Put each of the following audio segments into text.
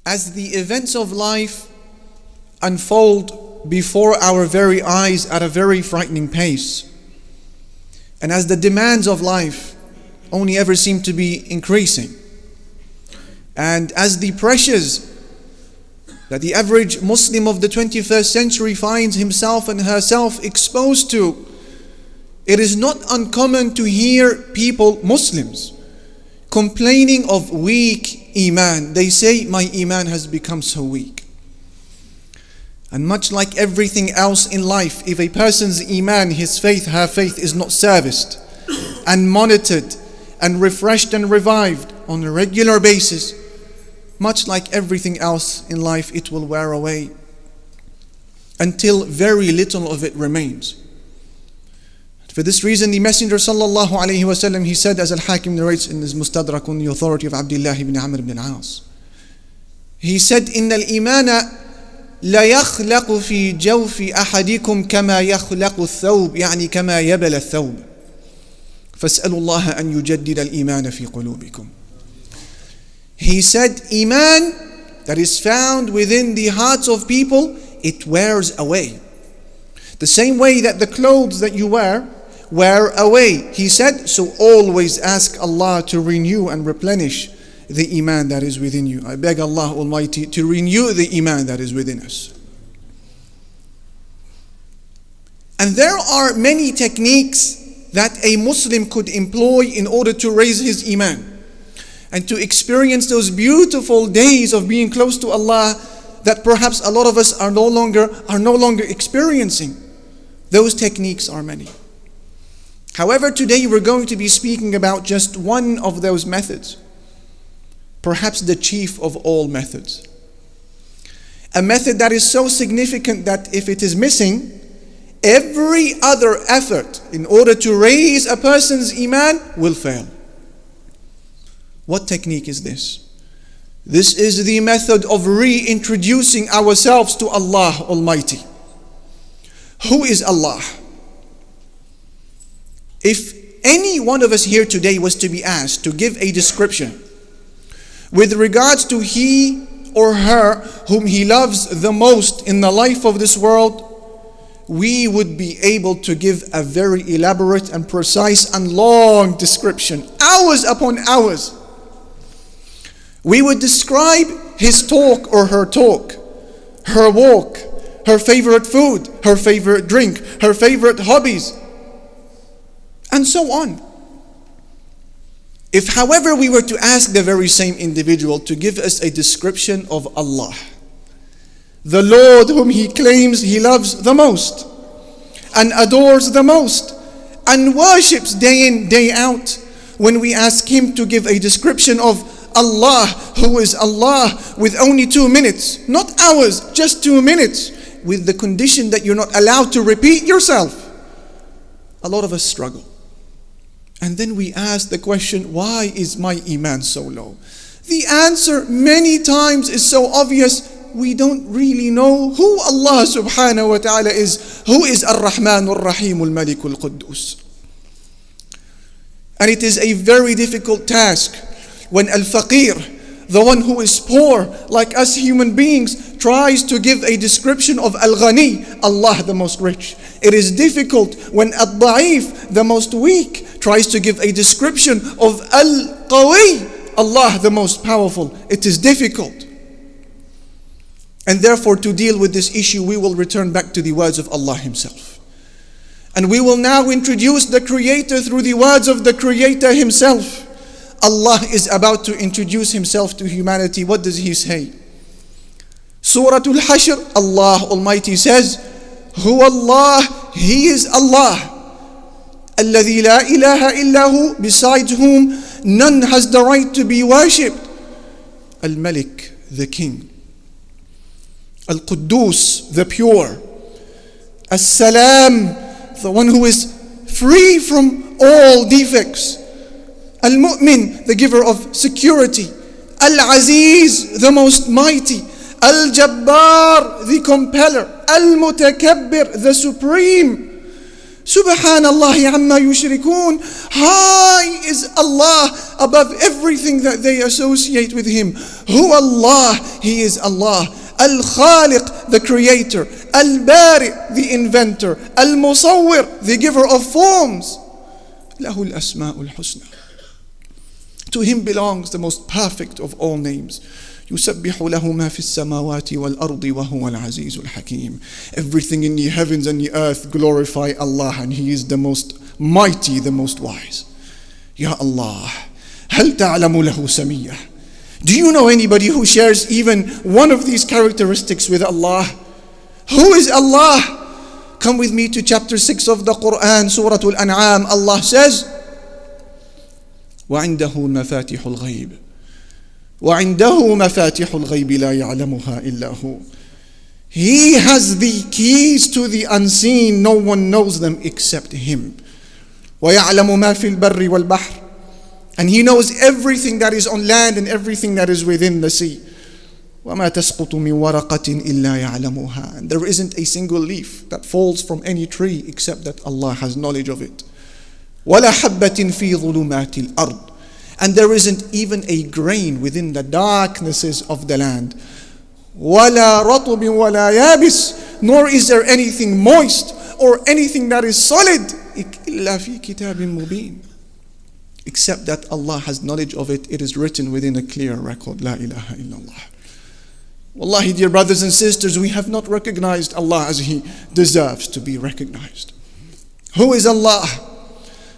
As the events of life unfold before our very eyes at a very frightening pace, and as the demands of life only ever seem to be increasing, and as the pressures that the average Muslim of the 21st century finds himself and herself exposed to, it is not uncommon to hear people, Muslims, complaining of weak Iman. They say, my Iman has become so weak. And much like everything else in life, if a person's Iman, his faith, her faith is not serviced and monitored and refreshed and revived on a regular basis, much like everything else in life, it will wear away until very little of it remains. For this reason, the Messenger sallallahu alaihi wasallam, he said, as Al-Hakim narrates in his Mustadrak on the authority of Abdullah ibn Amr ibn al-As, he said, إِنَّ الْإِيمَانَ لَيَخْلَقُ فِي جَوْفِ أَحَدِكُمْ كَمَا يَخْلَقُ الثَّوْبِ يعني كما يبل الثوب فاسألوا الله أن يجدد الإيمان في قلوبكم. He said, Iman that is found within the hearts of people, it wears away. The same way that the clothes that you wear away. He said, so always ask Allah to renew and replenish the Iman that is within you. I beg Allah Almighty to renew the Iman that is within us. And there are many techniques that a Muslim could employ in order to raise his Iman and to experience those beautiful days of being close to Allah that perhaps a lot of us are no longer experiencing. Those techniques are many. However, today we're going to be speaking about just one of those methods, perhaps the chief of all methods. A method that is so significant that if it is missing, every other effort in order to raise a person's Iman will fail. What technique is this? This is the method of reintroducing ourselves to Allah Almighty. Who is Allah? If any one of us here today was to be asked to give a description with regards to he or her whom he loves the most in the life of this world, we would be able to give a very elaborate and precise and long description, hours upon hours. We would describe his talk or her talk, her walk, her favorite food, her favorite drink, her favorite hobbies, and so on. If, however, we were to ask the very same individual to give us a description of Allah, the Lord whom he claims he loves the most and adores the most and worships day in, day out, when we ask him to give a description of Allah, who is Allah, with only 2 minutes, not hours, just 2 minutes, with the condition that you're not allowed to repeat yourself, a lot of us struggle. And then we ask the question, why is my Iman so low? The answer many times is so obvious. We don't really know who Allah subhanahu wa ta'ala is. Who is Ar-Rahman Ar-Rahim Al-Malik Al-Quddus? And it is a very difficult task when Al-Faqir, the one who is poor, like us human beings, tries to give a description of Al-Ghani, Allah the most rich. It is difficult when Al-Da'if, the most weak, tries to give a description of Al-Qawi, Allah the most powerful. It is difficult. And therefore, to deal with this issue, we will return back to the words of Allah Himself. And we will now introduce the Creator through the words of the Creator Himself. Allah is about to introduce Himself to humanity. What does He say? Surah Al-Hashr, Allah Almighty says, Huwa Allah, He is Allah. Alladhi la ilaha illahu, besides whom none has the right to be worshipped. Al-Malik, the King. Al-Quddus, the pure. As-Salam, the one who is free from all defects. Al-Mu'min, the giver of security. Al-Aziz, the most mighty. Al-Jabbar, the compeller. Al-Mutakabbir, the supreme. Subhanallahi amma yushrikun. High is Allah above everything that they associate with Him. Who Allah? He is Allah. Al-Khaliq, the creator. Al-Bari, the inventor. Al-Musawwir, the giver of forms. Lahu al-asma'ul husna. To Him belongs the most perfect of all names. يُسَبِّحُ لَهُ مَا فِي السَّمَاوَاتِ وَالْأَرْضِ وَهُوَ الْعَزِيزُ الْحَكِيمُ. Everything in the heavens and the earth glorify Allah, and He is the most mighty, the most wise. Ya Allah, هَلْ تَعْلَمُ لَهُ سَمِيًّا. Do you know anybody who shares even one of these characteristics with Allah? Who is Allah? Come with me to chapter 6 of the Quran, Surah Al-An'am. Allah says, وَعِنْدَهُ مَفَاتِحُ الْغَيْبِ وَعِنْدَهُ مَفَاتِحُ الْغَيْبِ لَا يَعْلَمُهَا إِلَّا هُوَ. He has the keys to the unseen. No one knows them except Him. وَيَعْلَمُ مَا فِي الْبَرِّ وَالْبَحْرِ. And He knows everything that is on land and everything that is within the sea. وَمَا تَسْقُطُ مِنْ وَرَقَةٍ إِلَّا يَعْلَمُهَا. And there isn't a single leaf that falls from any tree except that Allah has knowledge of it. وَلَا حَبَّةٍ فِي ظُلُمَاتِ الْأَرْضِ. And there isn't even a grain within the darknesses of the land. وَلَا رَطُبٍ وَلَا يَابِسٍ. Nor is there anything moist or anything that is solid إِلَّا فِي كِتَابٍ مُبِينٍ. Except that Allah has knowledge of it. It is written within a clear record. La ilaha illallah. Wallahi, dear brothers and sisters, we have not recognized Allah as He deserves to be recognized. Who is Allah?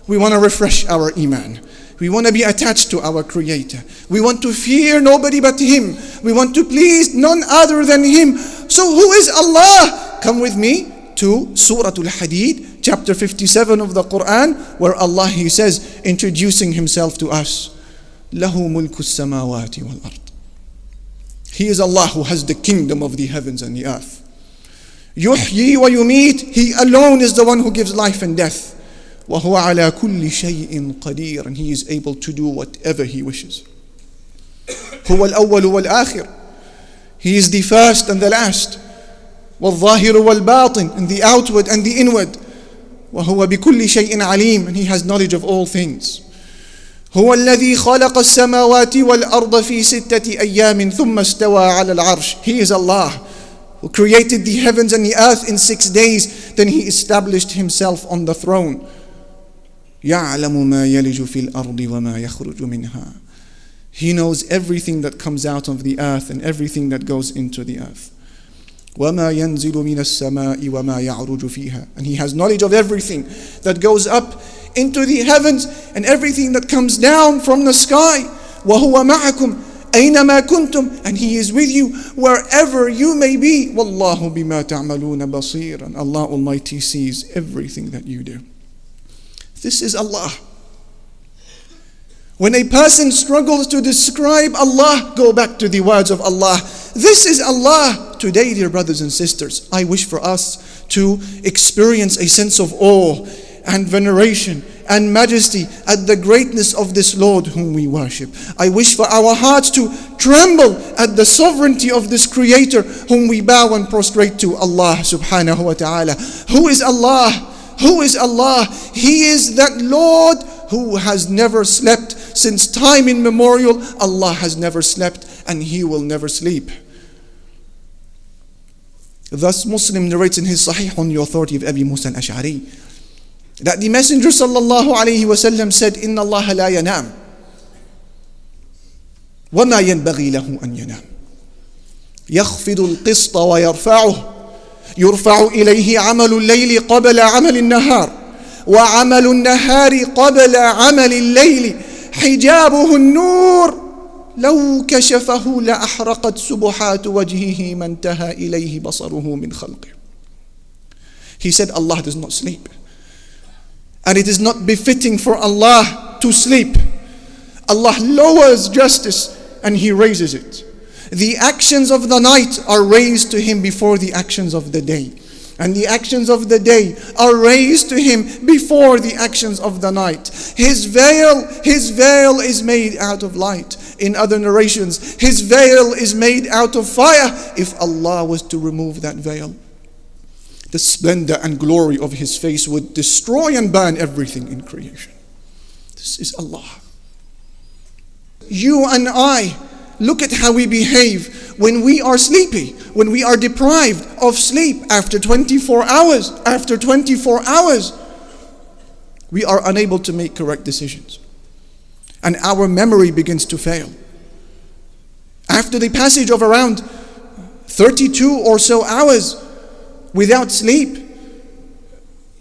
We want to refresh our Iman. We want to be attached to our Creator. We want to fear nobody but Him. We want to please none other than Him. So who is Allah? Come with me to Surah Al-Hadid, chapter 57 of the Quran, where Allah, He says, introducing Himself to us, لَهُ مُلْكُ السَّمَاوَاتِ وَالْأَرْضِ. He is Allah who has the kingdom of the heavens and the earth. يُحْيِي وَيُمِيتُ. He alone is the one who gives life and death. وَهُوَ عَلَى كُلِّ شَيْءٍ قَدِيرٌ. And He is able to do whatever He wishes. هُوَ الْأَوَّلُ وَالْآخِرُ. He is the first and the last. وَالظَّاهِرُ وَالْبَاطِنُ. And the outward and the inward. وَهُوَ بِكُلِّ شَيْءٍ عَلِيمٌ. And He has knowledge of all things. هُوَ الَّذِي خَلَقَ السَّمَاوَاتِ وَالْأَرْضَ فِي سِتَّةِ أَيَّامٍ ثُمَّ اسْتَوَى عَلَى الْعَرْشِ. He is Allah who created the heavens and the earth in 6 days. Then He established Himself on the throne. يَعْلَمُ مَا يَلِجُ فِي الْأَرْضِ وَمَا يَخْرُجُ مِنْهَا. He knows everything that comes out of the earth and everything that goes into the earth. وَمَا يَنْزِلُ مِنَ السَّمَاءِ وَمَا يَعْرُجُ فِيهَا. And He has knowledge of everything that goes up into the heavens and everything that comes down from the sky. وَهُوَ مَعَكُمْ أَيْنَمَا كُنْتُمْ. And He is with you wherever you may be. وَاللَّهُ بِمَا تَعْمَلُونَ بَصِيرٌ. And Allah Almighty sees everything that you do. This is Allah. When a person struggles to describe Allah, go back to the words of Allah. This is Allah. Today, dear brothers and sisters, I wish for us to experience a sense of awe and veneration and majesty at the greatness of this Lord whom we worship. I wish for our hearts to tremble at the sovereignty of this Creator whom we bow and prostrate to, Allah subhanahu wa ta'ala. Who is Allah? Who is Allah? He is that Lord who has never slept. Since time immemorial, Allah has never slept and He will never sleep. Thus Muslim narrates in his Sahih on the authority of Abi Musa al-Ash'ari that the Messenger sallallahu alayhi wa sallam said, إِنَّ اللَّهَ لَا يَنَامُ وَمَا يَنْبَغِي لَهُ أَنْ يَنَامُ يَخْفِضُ الْقِسْطَ وَيَرْفَعُهُ يرفع إليه عمل الليل قبل عمل النهار وعمل النهار قبل عمل الليل حجابه النور لو كشفه لأحرقت سبحات وجهه ما انتهى إليه بصره من خلقه. He said Allah does not sleep. And it is not befitting for Allah to sleep. Allah lowers justice and He raises it. The actions of the night are raised to Him before the actions of the day. And the actions of the day are raised to Him before the actions of the night. His veil is made out of light. In other narrations, His veil is made out of fire if Allah was to remove that veil. the splendor and glory of His face would destroy and burn everything in creation. This is Allah. You and I, look at how we behave when we are sleepy, when we are deprived of sleep after 24 hours. After 24 hours, we are unable to make correct decisions. And our memory begins to fail. After the passage of around 32 or so hours without sleep,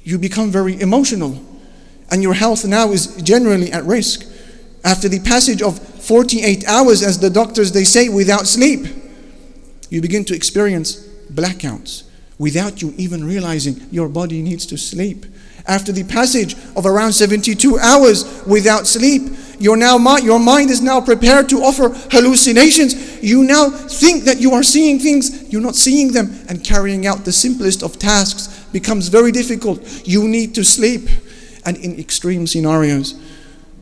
you become very emotional. And your health now is generally at risk. After the passage of 48 hours, as the doctors they say, without sleep, you begin to experience blackouts without you even realizing your body needs to sleep. After the passage of around 72 hours without sleep, your mind is now prepared to offer hallucinations. You now think that you are seeing things, you're not seeing them, and carrying out the simplest of tasks becomes very difficult. You need to sleep. And in extreme scenarios,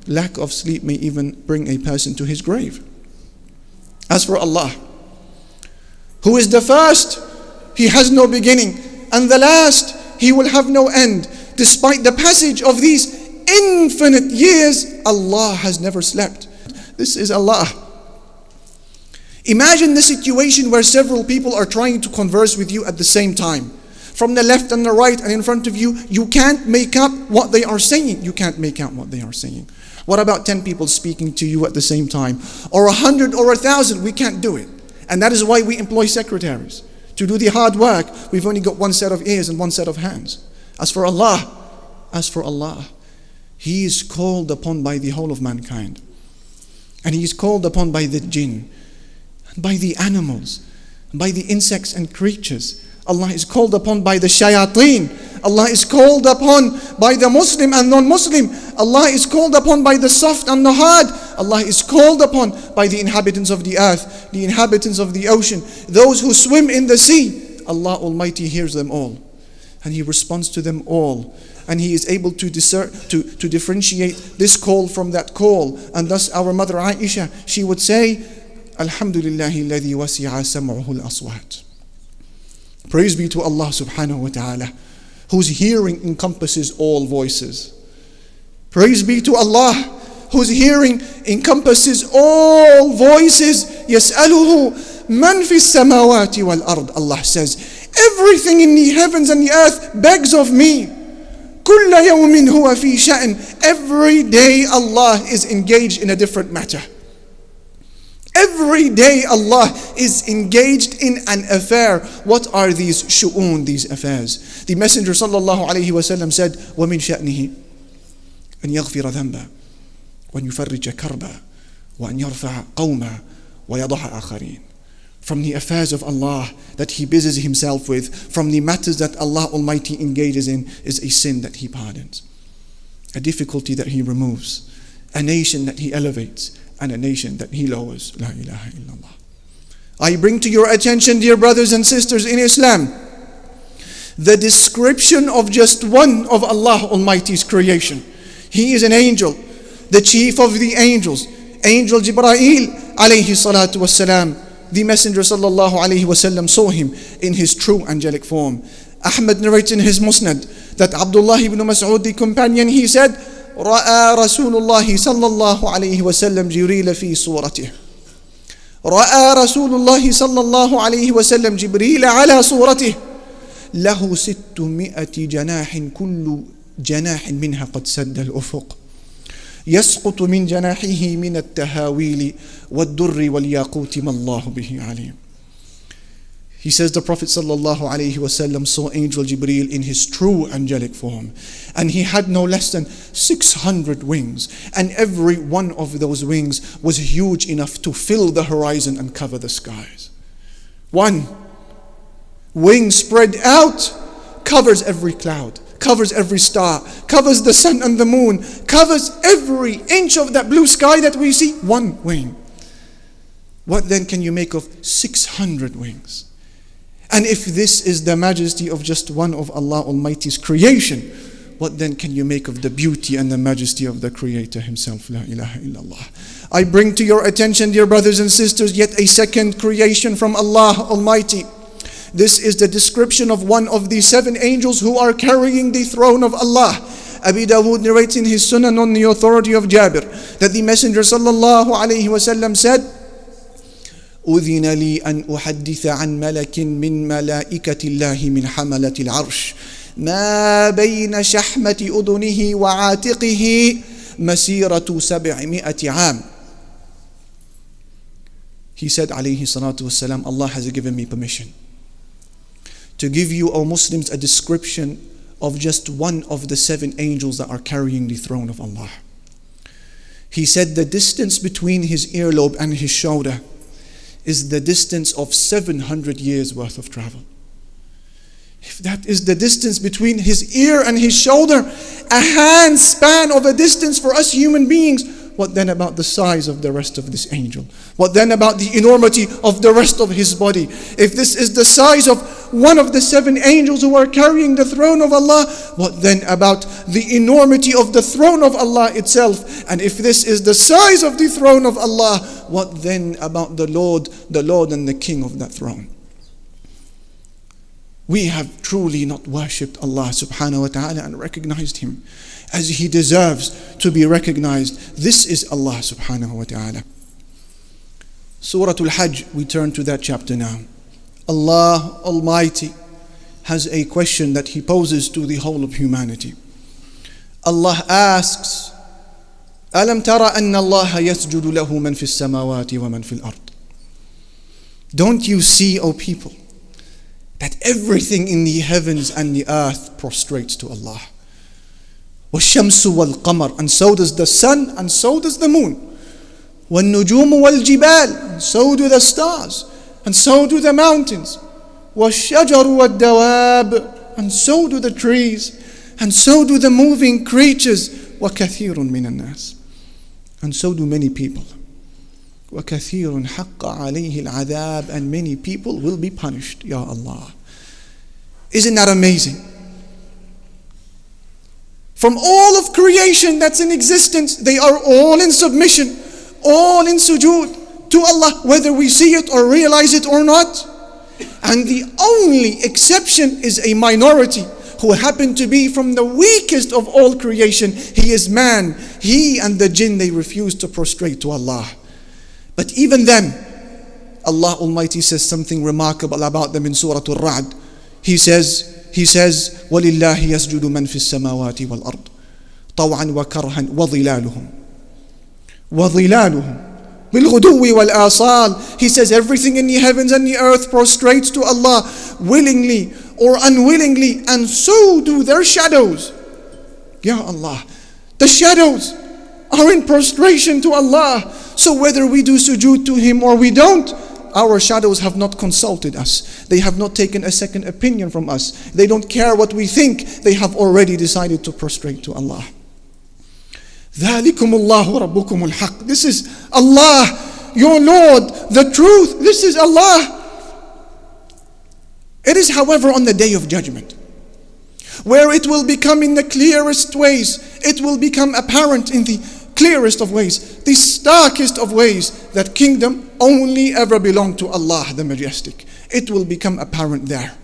lack of sleep may even bring a person to his grave. As for Allah, who is the first, He has no beginning, and the last, He will have no end. Despite the passage of these infinite years, Allah has never slept. This is Allah. Imagine the situation where several people are trying to converse with you at the same time. From the left and the right and in front of you, you can't make up what they are saying. You can't make out what they are saying. What about 10 people speaking to you at the same time? Or 100 or 1,000? We can't do it. And that is why we employ secretaries. To do the hard work, we've only got one set of ears and one set of hands. As for Allah, He is called upon by the whole of mankind. And He is called upon by the jinn, by the animals, by the insects and creatures. Allah is called upon by the shayateen. Allah is called upon by the Muslim and non-Muslim. Allah is called upon by the soft and the hard. Allah is called upon by the inhabitants of the earth, the inhabitants of the ocean, those who swim in the sea. Allah Almighty hears them all, and He responds to them all, and He is able to differentiate this call from that call. And thus our mother Aisha, she would say, Alhamdulillahi alladhi wasi'a sam'uhu al-aswat. Praise be to Allah subhanahu wa ta'ala, whose hearing encompasses all voices. Praise be to Allah, whose hearing encompasses all voices. Yas'aluhu man fi samawati wal ard. Allah says, everything in the heavens and the earth begs of me. Kulla yawmin huwa fi sha'n. Every day Allah is engaged in a different matter. Every day Allah is engaged in an affair. What are these shu'un, these affairs? The Messenger sallallahu alayhi wa sallam said, وَمِن شَأْنِهِ أَن يَغْفِرَ ذَنْبًا وَأَن يُفَرِّجَ كَرْبًا وَأَن يَرْفَعَ قَوْمًا وَيَضَعَ آخَرِينَ. From the affairs of Allah that He busies Himself with, from the matters that Allah Almighty engages in, is a sin that He pardons, a difficulty that He removes, a nation that He elevates, and a nation that He lowers. La ilaha illallah. I bring to your attention, dear brothers and sisters in Islam, the description of just one of Allah Almighty's creation. He is an angel, the chief of the angels, Angel Jibreel alayhi salatu wassalam. The Messenger sallallahu alayhi wasallam saw him in his true angelic form. Ahmad narrates in his Musnad that Abdullah ibn Mas'ud, the companion, he said, رأى رسول الله صلى الله عليه وسلم جبريل في صورته. رأى رسول الله صلى الله عليه وسلم جبريل على صورته له 600 جناح كل جناح منها قد سد الأفق يسقط من جناحه من التهاويل والدر والياقوت ما الله به عليم. He says the Prophet ﷺ saw Angel Jibreel in his true angelic form, and he had no less than 600 wings, and every one of those wings was huge enough to fill the horizon and cover the skies. One wing spread out covers every cloud, covers every star, covers the sun and the moon, covers every inch of that blue sky that we see. One wing. What then can you make of 600 wings? And if this is the majesty of just one of Allah Almighty's creation, what then can you make of the beauty and the majesty of the Creator Himself? La ilaha illallah. I bring to your attention, dear brothers and sisters, yet a second creation from Allah Almighty. This is the description of one of the 7 angels who are carrying the throne of Allah. Abi Dawood narrates in his Sunan on the authority of Jabir that the Messenger sallallahu alayhi wasallam said, أذن لي أن أحدث عن ملك من ملائكة الله من حملة العرش ما بين شحمة أذنه وعاتقه مسيرة 700 عام. He said alayhi salatu wasalam, Allah has given me permission to give you, O Muslims, a description of just one of the 7 angels that are carrying the throne of Allah. He said the distance between his earlobe and his shoulder is the distance of 700 years worth of travel. If that is the distance between his ear and his shoulder, a hand span of a distance for us human beings, what then about the size of the rest of this angel? What then about the enormity of the rest of his body? If this is the size of one of the 7 angels who are carrying the throne of Allah, what then about the enormity of the throne of Allah itself? And if this is the size of the throne of Allah, what then about the Lord and the King of that throne? We have truly not worshipped Allah subhanahu wa ta'ala and recognized Him as He deserves to be recognized. This is Allah subhanahu wa ta'ala. Surah Al-Hajj, we turn to that chapter now. Allah Almighty has a question that He poses to the whole of humanity. Allah asks, أَلَمْ تَرَ أَنَّ اللَّهَ يَسْجُدُ لَهُ مَنْ فِي السَّمَاوَاتِ وَمَنْ فِي الْأَرْضِ. Don't you see, O people, that everything in the heavens and the earth prostrates to Allah? وَالشَّمْسُ وَالْقَمَرُ, and so does the sun, and so does the moon. وَالنُّجُومُ وَالْجِبَالُ, and so do the stars, and so do the mountains. وَالشَّجَرُ وَالدَّوَابُ, and so do the trees, and so do the moving creatures. وَكَثِيرٌ مِّنَ النَّاسِ, and so do many people. وَكَثِيرٌ حَقَّ عَلَيْهِ الْعَذَابُ, and many people will be punished. Ya Allah. Isn't that amazing? From all of creation that's in existence, they are all in submission, all in sujood to Allah, whether we see it or realize it or not. And the only exception is a minority who happen to be from the weakest of all creation. He is man. He and the jinn, they refuse to prostrate to Allah. But even them, Allah Almighty says something remarkable about them in Surah Al-Ra'd. He says, وَلِلَّهِ يَسْجُدُ مَنْ فِي السَّمَاوَاتِ وَالْأَرْضِ طَوْعًا وَكَرْهًا وَظِلَالُهُمْ بِالْغُدُوِّ وَالْآصَالِ. He says everything in the heavens and the earth prostrates to Allah willingly or unwillingly, and so do their shadows. Ya Allah, the shadows are in prostration to Allah. So whether we do sujood to Him or we don't, our shadows have not consulted us. They have not taken a second opinion from us. They don't care what we think. They have already decided to prostrate to Allah. ذَلِكُمُ اللَّهُ رَبُّكُمُ الْحَقِّ. This is Allah, your Lord, the truth. This is Allah. It is, however, on the Day of Judgment, where it will become in the clearest ways, it will become apparent in the clearest of ways, the starkest of ways, that kingdom only ever belonged to Allah the Majestic. It will become apparent there.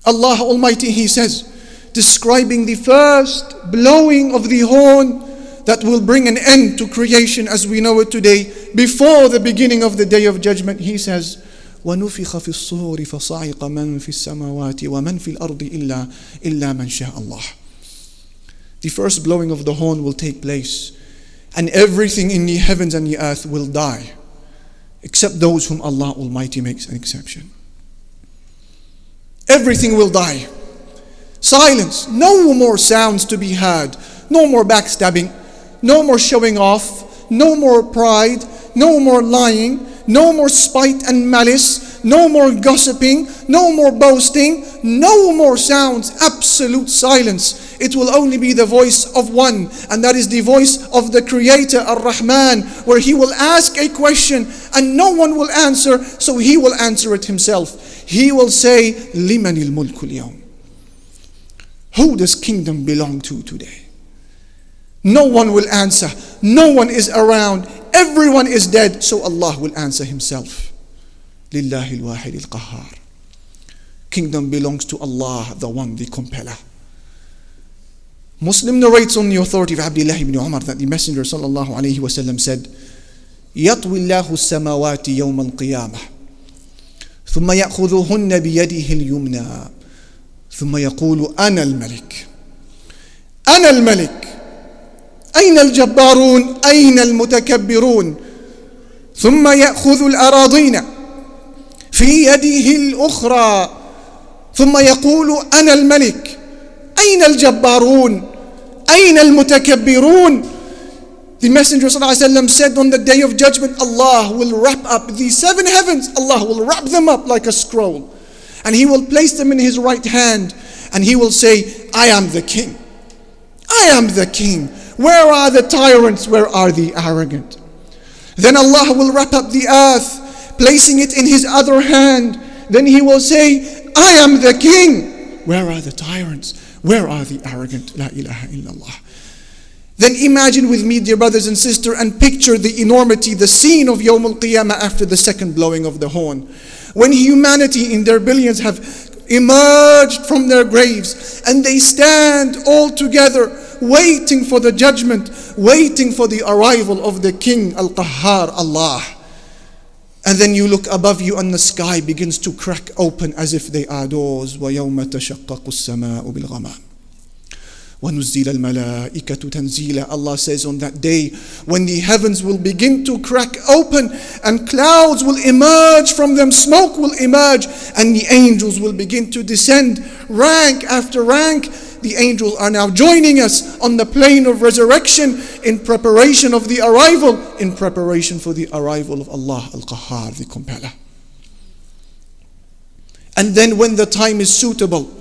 Allah Almighty, He says, describing the first blowing of the horn that will bring an end to creation as we know it today, before the beginning of the Day of Judgment, He says, وَنُفِخَ فِي الصُّورِ فَصَعِقَ مَنْ فِي السَّمَاوَاتِ وَمَنْ فِي الْأَرْضِ إِلَّا مَنْ شَاءَ اللَّهُ. The first blowing of the horn will take place, and everything in the heavens and the earth will die, except those whom Allah Almighty makes an exception. Everything will die. Silence. No more sounds to be heard. No more backstabbing. No more showing off. No more pride. No more lying. No more spite and malice. No more gossiping. No more boasting. No more sounds. Absolute silence. It will only be the voice of one, and that is the voice of the Creator, Ar-Rahman, where He will ask a question and no one will answer, so He will answer it Himself. He will say, لِمَنِ الْمُلْكُ الْيَوْمِ. Who does kingdom belong to today? No one will answer. No one is around. Everyone is dead, so Allah will answer Himself. لله الواحد القهار. Kingdom belongs to Allah, the one, the compeller. Muslim narrates on the authority of Abdullah ibn Umar that the Messenger sallallahu alayhi wa sallam said, يطوي الله السماوات يوم القيامة ثم يأخذهن بيده اليمنى ثم يقول أنا الملك أنا الملك أين الجبارون أين المتكبرون ثم يأخذ الأراضين في يده الأخرى ثم يقول أنا الملك أين الجبارون أين المتكبرون. The Messenger ﷺ said on the day of judgment, Allah will wrap up the 7 heavens. Allah will wrap them up like a scroll. And He will place them in His right hand. And He will say, I am the king. I am the king. Where are the tyrants? Where are the arrogant? Then Allah will wrap up the earth, placing it in His other hand. Then He will say, I am the king. Where are the tyrants? Where are the arrogant? La ilaha illallah. Then imagine with me, dear brothers and sisters, and picture the enormity, the scene of Yawm al-Qiyamah after the second blowing of the horn. When humanity in their billions have emerged from their graves and they stand all together waiting for the judgment, waiting for the arrival of the King Al-Qahhar, Allah. And then you look above you and the sky begins to crack open as if they are doors. وَيَوْمَ تَشَقَّقُ السَّمَاءُ بِالْغَمَامِ وَنُزِّلَ الْمَلَائِكَةُ تَنزِيلًا. Allah says on that day when the heavens will begin to crack open and clouds will emerge from them, smoke will emerge, and the angels will begin to descend rank after rank. The angels are now joining us on the plane of resurrection in preparation of the arrival, in preparation for the arrival of Allah Al-Qahhar, the compeller. And then when the time is suitable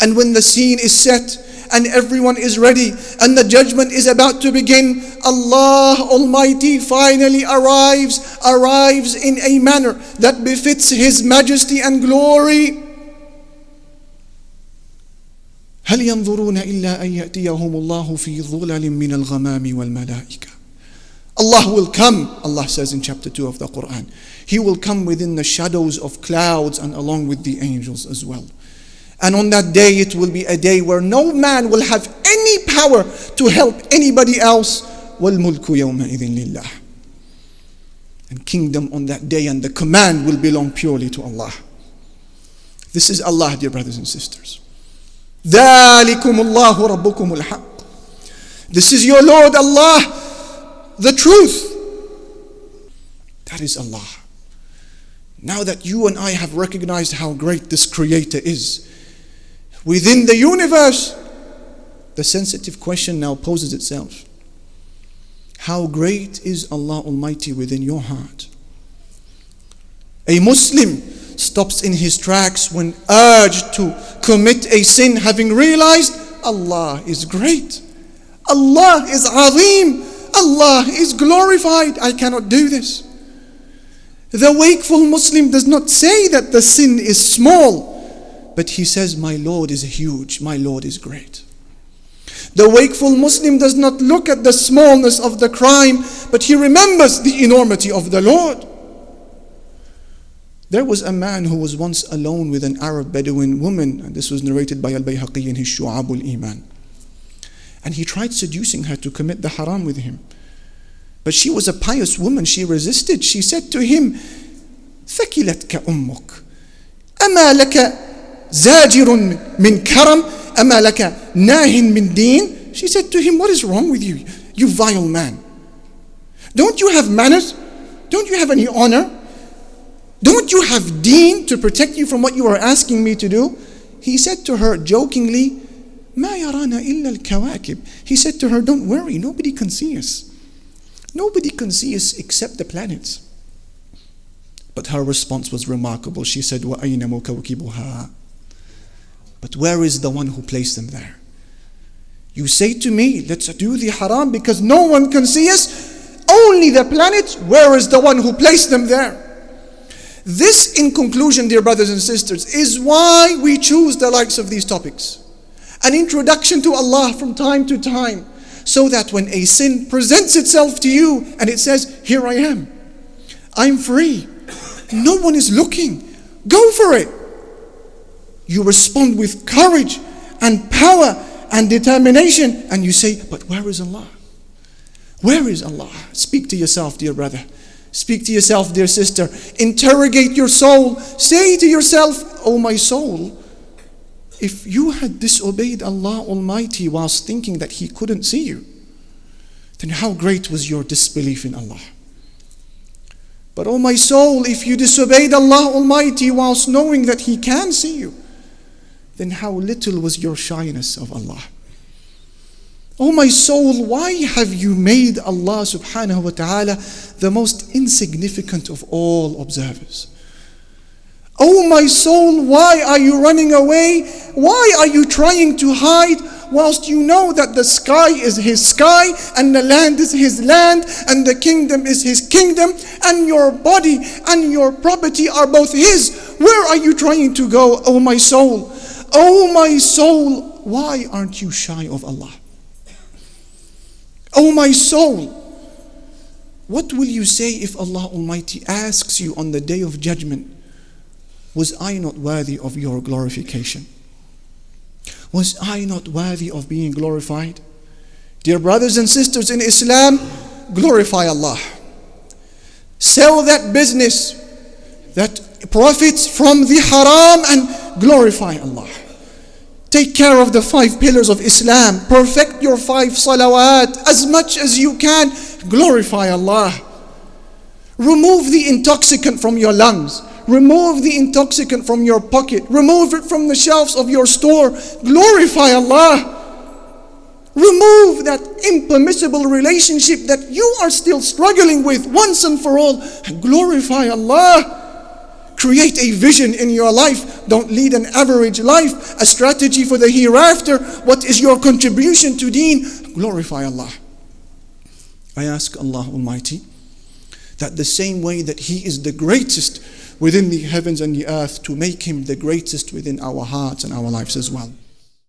and when the scene is set and everyone is ready and the judgment is about to begin, Allah Almighty finally arrives in a manner that befits His majesty and glory. هل ينظرون إلا أن يأتيهم الله في ظلل من الغمام والملائكة. Allah will come, Allah says in chapter 2 of the Quran. He will come within the shadows of clouds and along with the angels as well. And on that day it will be a day where no man will have any power to help anybody else. وَالْمُلْكُ يَوْمَئِذٍ لِلَّهِ. And kingdom on that day and the command will belong purely to Allah. This is Allah, dear brothers and sisters. ذَلِكُمُ اللَّهُ رَبُّكُمُ الْحَقِّ. This is your Lord Allah, the truth. That is Allah. Now that you and I have recognized how great this Creator is within the universe, the sensitive question now poses itself. How great is Allah Almighty within your heart? A Muslim stops in his tracks when urged to commit a sin, having realized Allah is great. Allah is azim. Allah is glorified. I cannot do this. The wakeful Muslim does not say that the sin is small, but he says, my Lord is huge, my Lord is great. The wakeful Muslim does not look at the smallness of the crime, but he remembers the enormity of the Lord. There was a man who was once alone with an Arab Bedouin woman, and this was narrated by Al-Bayhaqi in his Shu'ab al-Iman. And he tried seducing her to commit the haram with him. But she was a pious woman, she resisted. She said to him, ثَكِلَتْكَ أُمُّكَ أَمَا لَكَ زَاجِرٌ مِنْ كَرَمٍ أَمَا لَكَ نَاهٍ مِنْ دِينٍ. She said to him, what is wrong with you, you vile man? Don't you have manners? Don't you have any honor? Don't you have deen to protect you from what you are asking me to do? He said to her jokingly, مَا يَرَانَ إِلَّا الْكَوَاكِبِ. He said to her, don't worry, nobody can see us. Nobody can see us except the planets. But her response was remarkable. She said, وَأَيْنَ مُكَوْكِبُهَا. But where is the one who placed them there? You say to me, let's do the haram because no one can see us. Only the planets. Where is the one who placed them there? This, in conclusion, dear brothers and sisters, is why we choose the likes of these topics. An introduction to Allah from time to time, so that when a sin presents itself to you and it says, here I am, I'm free, No one is looking. Go for it. You respond with courage and power and determination, and you say, but where is Allah? Where is Allah? Speak to yourself, dear brother. Speak to yourself, dear sister. Interrogate your soul. Say to yourself, oh my soul, if you had disobeyed Allah Almighty whilst thinking that He couldn't see you, then how great was your disbelief in Allah? But oh my soul, if you disobeyed Allah Almighty whilst knowing that He can see you, then how little was your shyness of Allah? Oh my soul, why have you made Allah subhanahu wa ta'ala the most insignificant of all observers? Oh my soul, why are you running away? Why are you trying to hide whilst you know that the sky is His sky and the land is His land and the kingdom is His kingdom and your body and your property are both His? Where are you trying to go, oh my soul? Oh my soul, why aren't you shy of Allah? Oh my soul, what will you say if Allah Almighty asks you on the day of judgment, was I not worthy of your glorification? Was I not worthy of being glorified? Dear brothers and sisters in Islam, glorify Allah. Sell that business that profits from the haram and glorify Allah. Take care of the 5 pillars of Islam. Perfect your 5 salawat as much as you can. Glorify Allah. Remove the intoxicant from your lungs. Remove the intoxicant from your pocket. Remove it from the shelves of your store. Glorify Allah. Remove that impermissible relationship that you are still struggling with once and for all. And glorify Allah. Create a vision in your life. Don't lead an average life. A strategy for the hereafter. What is your contribution to deen? Glorify Allah. I ask Allah Almighty that the same way that He is the greatest within the heavens and the earth, to make Him the greatest within our hearts and our lives as well.